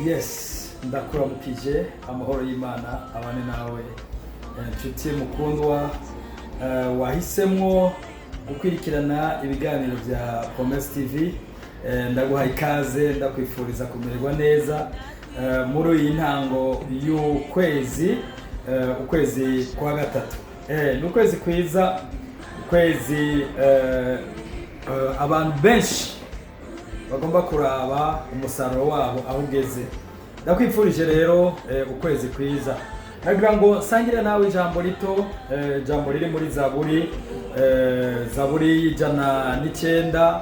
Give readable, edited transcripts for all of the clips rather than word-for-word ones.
Yes, ndakuramukije amahoro y'Imana abane nawe nshuti mukundwa wahisemwo gukwirikirana ibiganiro bya Promesse TV. Ndaguha ikaze ndakwifuriza kumererwa neza muri iyi ntango y'ukwezi ukwezi kwa gatatu. N'ukwezi kwiza, ukwezi abantu benshi bagomba kuraba umusaruro wabo aho ugeze. Ndakwifurije rero ukwezi kwiza. Nagira ngo sangire nawe ijambo rito, ijambo riri muri Zaburi 109,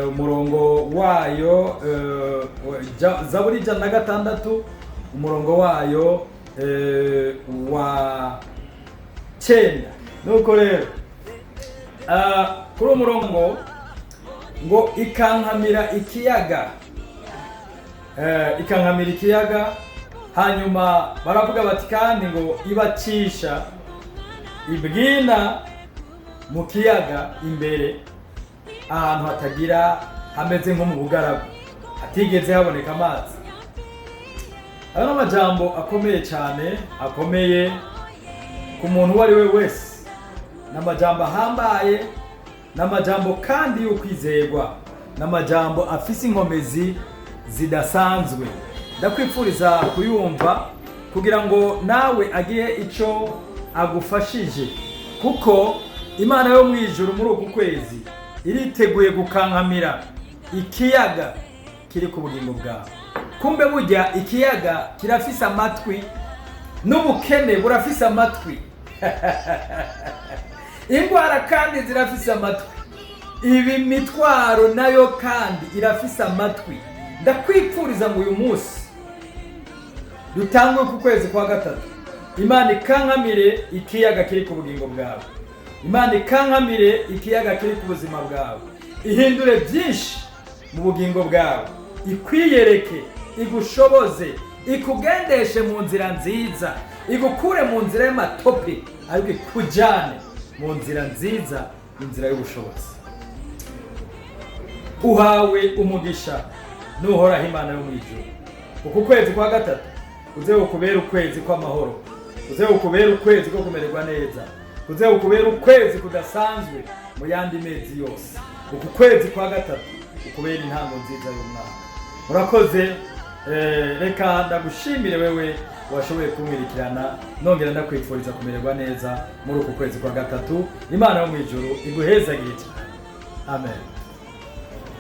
umurongo wayo, Zaburi 106, umurongo wayo wa 9. Nuko rero kuri umurongo ngo ikankamira ikiyaga, hanyuma baravuga bati kandi ngo ibacisha ibwina mu kiyaga imbere, ahantu hatagira, hameze nko mu bugaragu hatigeze haboneka amazi. Ayo ni amajambo akomeye cyane, akomeye ku muntu uwo ari we wese. N'amajambo ahambaye, n'amajambo kandi y'ukwizerwa, n'amajambo afise inkomezi zidasanzwe. Ndakwifuriza kuyumva kugira ngo nawe agiye ico agufashije, kuko Imana yo mwijuru muri uku kwezi iriteguye gukankamira ikiyaga kiri ku bugingo bwawe. Kumbe burya ikiyaga kirafise amatwi, n'ubukene burafise amatwi. Ingwara kandi zirafise amatwi, ibi mitwaro nayo kandi irafise amatwi. Ndakwifuriza ngo uyu munsi dutangwe ku kwezi kwa gatatu, Imana ikankamire ikiyaga kiri ku bugingo bwawe, Imana ikankamire ikiyaga kiri ku buzima bwawe, ihindure byinshi mu bugingo bwawe, ikwiyereke, igushoboze, ikugendeshe mu nzira nziza, igukure mu nzira y'amatope, ariko ikujane mu nzira nziza, inzira y'ubushobozi. Uhawe umugisha n'uhoraho Imana yo mwijuru. Uku kwezi kwa gatatu uze ukubera ukwezi kw'amahoro, uze ukubera ukwezi ko kumererwa neza, uze ukubera ukwezi kudasanzwe mu yandi mezi yose. Uku kwezi kwa gatatu ukubera intango nziza y'umwaka. Murakoze, reka ndagushimire wewe washoboye kumwirikirana, nongera ndakwifuriza kumererwa neza muri uku kwezi kwa gatatu. Imana yo mwijuru iguhezagire. Amen.